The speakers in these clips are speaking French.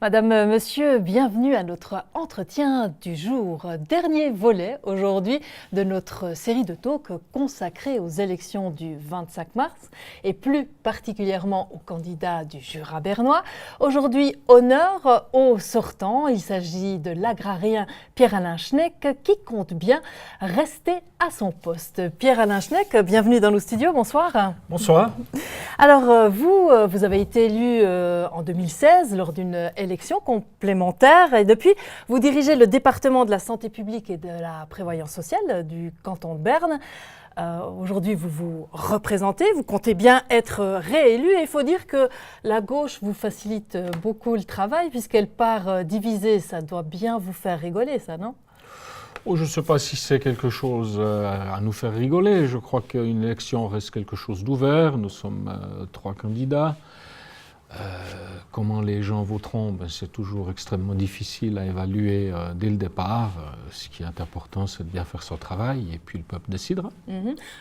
Madame, Monsieur, bienvenue à notre entretien du jour. Dernier volet aujourd'hui de notre série de talks consacrée aux élections du 25 mars et plus particulièrement aux candidats du Jura bernois. Aujourd'hui, honneur aux sortants. Il s'agit de l'agrarien Pierre-Alain Schnegg qui compte bien rester à son poste. Pierre-Alain Schnegg, bienvenue dans nos studios. Bonsoir. Bonsoir. Alors, vous avez été élu en 2016 lors d'une élection complémentaire et depuis, vous dirigez le département de la santé publique et de la prévoyance sociale du canton de Berne. Aujourd'hui, vous vous représentez, vous comptez bien être réélu et il faut dire que la gauche vous facilite beaucoup le travail puisqu'elle part divisée. Ça doit bien vous faire rigoler, ça, non ? Oh, je ne sais pas si c'est quelque chose à nous faire rigoler. Je crois qu'une élection reste quelque chose d'ouvert. Nous sommes 3 candidats. Comment les gens voteront, c'est toujours extrêmement difficile à évaluer dès le départ. Ce qui est important, c'est de bien faire son travail et puis le peuple décidera.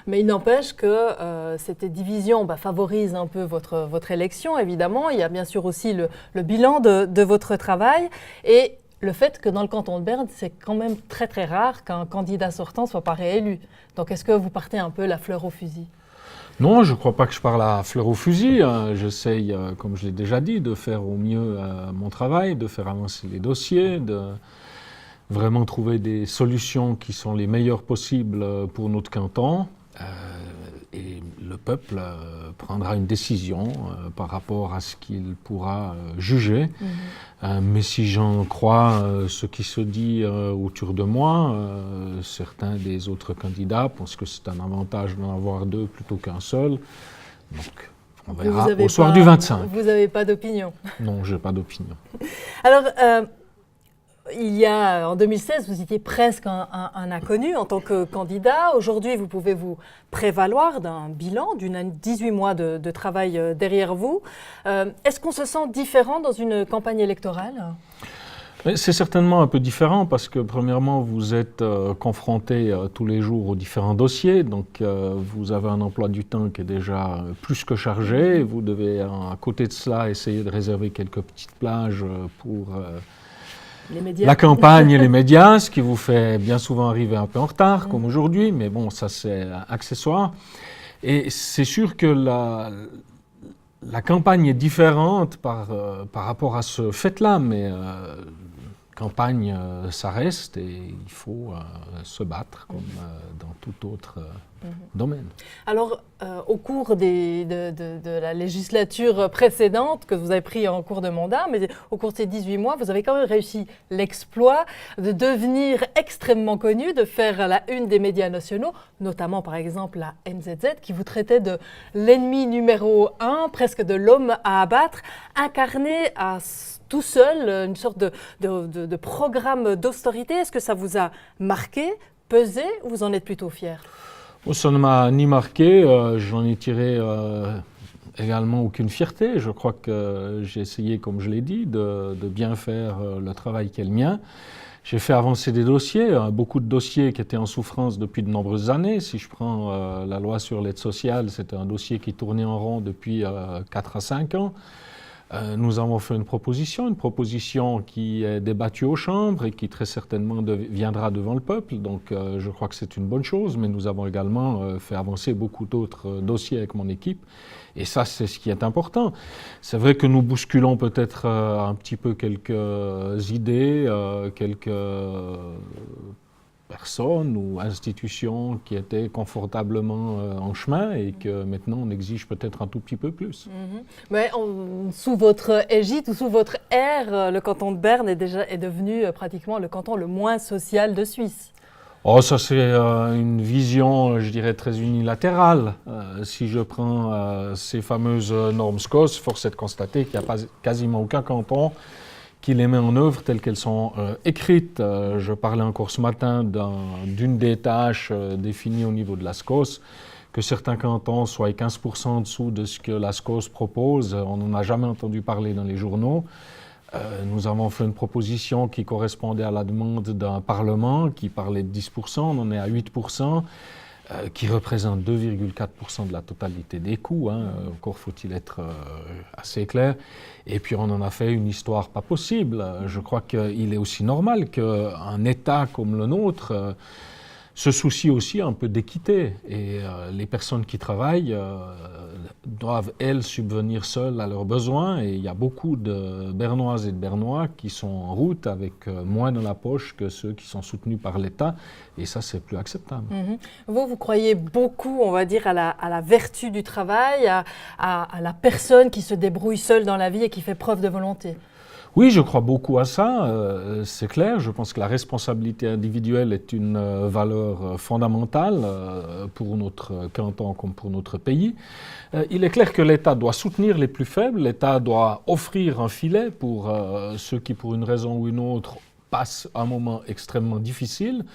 Mais il n'empêche que cette division favorise un peu votre élection, évidemment. Il y a bien sûr aussi le bilan de votre travail et le fait que dans le canton de Berne, c'est quand même très très rare qu'un candidat sortant ne soit pas réélu. Donc est-ce que vous partez un peu la fleur au fusil ? Non, je ne crois pas que je parle à fleur au fusil. J'essaye, comme je l'ai déjà dit, de faire au mieux mon travail, de faire avancer les dossiers, de vraiment trouver des solutions qui sont les meilleures possibles pour notre canton. Et le peuple prendra une décision par rapport à ce qu'il pourra juger. Mais si j'en crois ce qui se dit autour de moi, certains des autres candidats pensent que c'est un avantage d'en avoir 2 plutôt qu'un seul. Donc on verra au soir du 25. Vous n'avez pas d'opinion ? Non, je n'ai pas d'opinion. Alors, en 2016, vous étiez presque un inconnu en tant que candidat. Aujourd'hui, vous pouvez vous prévaloir d'un bilan, d'une 18 mois de travail derrière vous. Est-ce qu'on se sent différent dans une campagne électorale ? C'est certainement un peu différent parce que, premièrement, vous êtes confronté tous les jours aux différents dossiers. Donc, vous avez un emploi du temps qui est déjà plus que chargé. Vous devez, à côté de cela, essayer de réserver quelques petites plages pour la campagne et les médias, ce qui vous fait bien souvent arriver un peu en retard, comme aujourd'hui, mais bon, ça c'est accessoire. Et c'est sûr que la campagne est différente par rapport à ce fait-là, mais campagne, ça reste et il faut se battre comme dans tout autre domaine. Alors, au cours de la législature précédente que vous avez pris en cours de mandat, mais au cours de ces 18 mois, vous avez quand même réussi l'exploit de devenir extrêmement connu, de faire la une des médias nationaux, notamment par exemple la NZZ, qui vous traitait de l'ennemi numéro 1, presque de l'homme à abattre, incarné à tout seul, une sorte de programme d'austérité. Est-ce que ça vous a marqué, pesé, ou vous en êtes plutôt fier ? Ça ne m'a ni marqué, j'en ai tiré également aucune fierté. Je crois que j'ai essayé, comme je l'ai dit, de bien faire le travail qui est le mien. J'ai fait avancer des dossiers, beaucoup de dossiers qui étaient en souffrance depuis de nombreuses années. Si je prends la loi sur l'aide sociale, c'était un dossier qui tournait en rond depuis 4 à 5 ans. Nous avons fait une proposition qui est débattue aux chambres et qui très certainement viendra devant le peuple. Donc je crois que c'est une bonne chose, mais nous avons également fait avancer beaucoup d'autres dossiers avec mon équipe. Et ça, c'est ce qui est important. C'est vrai que nous bousculons peut-être un petit peu quelques idées, quelques personnes ou institutions qui étaient confortablement en chemin et que maintenant on exige peut-être un tout petit peu plus. Mais sous votre égide ou sous votre ère, le canton de Berne est devenu pratiquement le canton le moins social de Suisse. Oh, ça c'est une vision, je dirais, très unilatérale. Si je prends ces fameuses normes SCOS, force est de constater qu'il n'y a pas quasiment aucun canton qui les met en œuvre telles qu'elles sont écrites. Je parlais encore ce matin d'une des tâches définies au niveau de la SCOS, que certains cantons soient 15% en dessous de ce que la SCOS propose. On n'en a jamais entendu parler dans les journaux. Nous avons fait une proposition qui correspondait à la demande d'un Parlement qui parlait de 10%, on en est à 8%. qui représente 2,4% de la totalité des coûts, hein, encore faut-il être assez clair. Et puis on en a fait une histoire pas possible. Je crois qu'il est aussi normal qu'un État comme le nôtre se soucie aussi un peu d'équité. Et les personnes qui travaillent doivent, elles, subvenir seules à leurs besoins. Et il y a beaucoup de Bernoises et de Bernois qui sont en route avec moins dans la poche que ceux qui sont soutenus par l'État. Et ça, c'est plus acceptable. Vous croyez beaucoup, on va dire, à la vertu du travail, à la personne qui se débrouille seule dans la vie et qui fait preuve de volonté? Oui, je crois beaucoup à ça, c'est clair. Je pense que la responsabilité individuelle est une valeur fondamentale pour notre canton comme pour notre pays. Il est clair que l'État doit soutenir les plus faibles, l'État doit offrir un filet pour ceux qui, pour une raison ou une autre, passent un moment extrêmement difficile.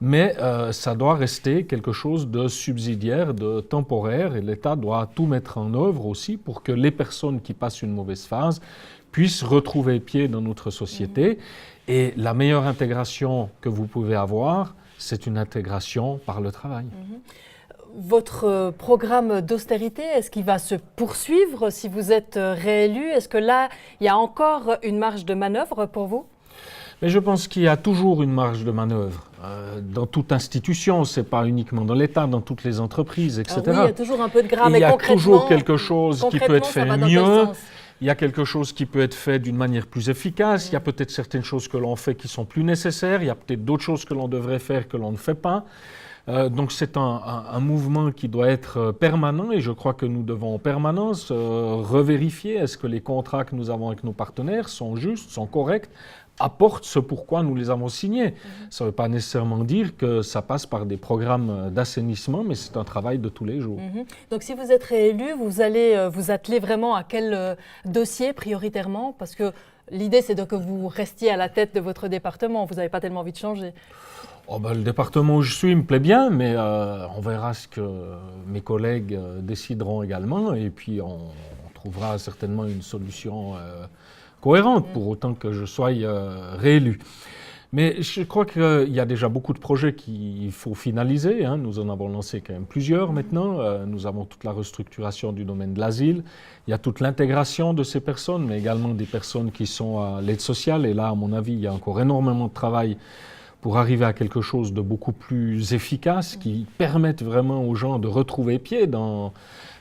Mais ça doit rester quelque chose de subsidiaire, de temporaire, et l'État doit tout mettre en œuvre aussi pour que les personnes qui passent une mauvaise phase puissent retrouver pied dans notre société. Et la meilleure intégration que vous pouvez avoir, c'est une intégration par le travail. Votre programme d'austérité, est-ce qu'il va se poursuivre si vous êtes réélu? Est-ce que là, il y a encore une marge de manœuvre pour vous? Mais je pense qu'il y a toujours une marge de manœuvre. Dans toute institution, ce n'est pas uniquement dans l'État, dans toutes les entreprises, etc. Oui, il y a toujours un peu de gras, mais il y a concrètement, toujours quelque chose qui peut être fait mieux. Il y a quelque chose qui peut être fait d'une manière plus efficace. Il y a peut-être certaines choses que l'on fait qui sont plus nécessaires. Il y a peut-être d'autres choses que l'on devrait faire que l'on ne fait pas. Donc c'est un mouvement qui doit être permanent et je crois que nous devons en permanence revérifier est-ce que les contrats que nous avons avec nos partenaires sont justes, sont corrects, apportent ce pourquoi nous les avons signés. Ça ne veut pas nécessairement dire que ça passe par des programmes d'assainissement, mais c'est un travail de tous les jours. Donc si vous êtes réélu, vous allez vous atteler vraiment à quel dossier prioritairement? Parce que l'idée, c'est que vous restiez à la tête de votre département. Vous n'avez pas tellement envie de changer. Le département où je suis me plaît bien, mais on verra ce que mes collègues décideront également. Et puis on trouvera certainement une solution cohérente pour autant que je sois réélu. Mais je crois qu'il y a déjà beaucoup de projets qu'il faut finaliser. Nous en avons lancé quand même plusieurs maintenant. Nous avons toute la restructuration du domaine de l'asile. Il y a toute l'intégration de ces personnes, mais également des personnes qui sont à l'aide sociale. Et là, à mon avis, il y a encore énormément de travail pour arriver à quelque chose de beaucoup plus efficace, qui permette vraiment aux gens de retrouver pied dans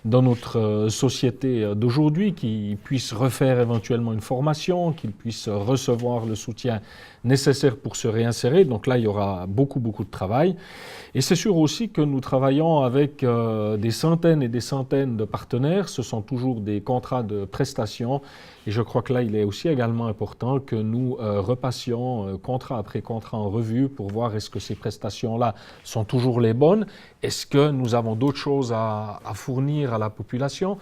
notre société d'aujourd'hui, qu'ils puissent refaire éventuellement une formation, qu'ils puissent recevoir le soutien nécessaire pour se réinsérer. Donc là, il y aura beaucoup de travail. Et c'est sûr aussi que nous travaillons avec des centaines et des centaines de partenaires. Ce sont toujours des contrats de prestations. Et je crois que là, il est aussi également important que nous repassions contrat après contrat en revue pour voir est-ce que ces prestations-là sont toujours les bonnes. Est-ce que nous avons d'autres choses à fournir à la population?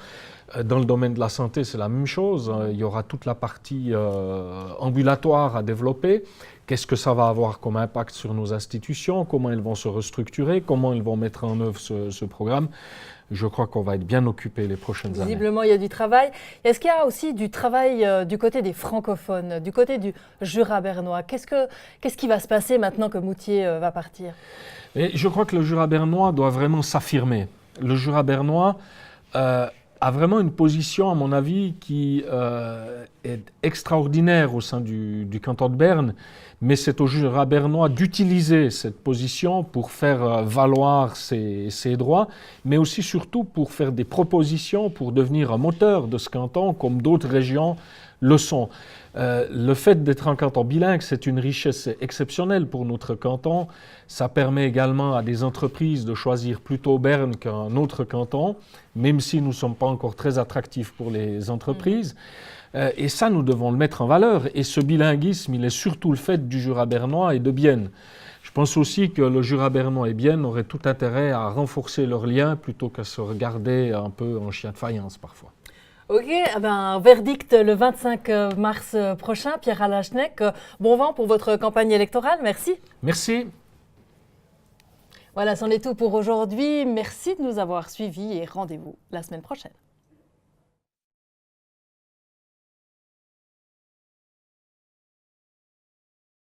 Dans le domaine de la santé, c'est la même chose. Il y aura toute la partie ambulatoire à développer. Qu'est-ce que ça va avoir comme impact sur nos institutions? Comment elles vont se restructurer? Comment elles vont mettre en œuvre ce programme? Je crois qu'on va être bien occupé les prochaines années. Visiblement, il y a du travail. Est-ce qu'il y a aussi du travail du côté des francophones, du côté du Jura bernois? Qu'est-ce qui va se passer maintenant que Moutier va partir? Et je crois que le Jura bernois doit vraiment s'affirmer. Le Jura bernois a vraiment une position, à mon avis, qui est extraordinaire au sein du canton de Berne, mais c'est au Jura bernois d'utiliser cette position pour faire valoir ses droits, mais aussi surtout pour faire des propositions pour devenir un moteur de ce canton, comme d'autres régions le sont. Le fait d'être un canton bilingue, c'est une richesse exceptionnelle pour notre canton. Ça permet également à des entreprises de choisir plutôt Berne qu'un autre canton, même si nous ne sommes pas encore très attractifs pour les entreprises. Et ça, nous devons le mettre en valeur. Et ce bilinguisme, il est surtout le fait du Jura bernois et de Bienne. Je pense aussi que le Jura bernois et Bienne auraient tout intérêt à renforcer leurs liens plutôt qu'à se regarder un peu en chien de faïence parfois. Ok, verdict le 25 mars prochain. Pierre Alachneck, bon vent pour votre campagne électorale. Merci. Merci. Voilà, c'en est tout pour aujourd'hui. Merci de nous avoir suivis et rendez-vous la semaine prochaine.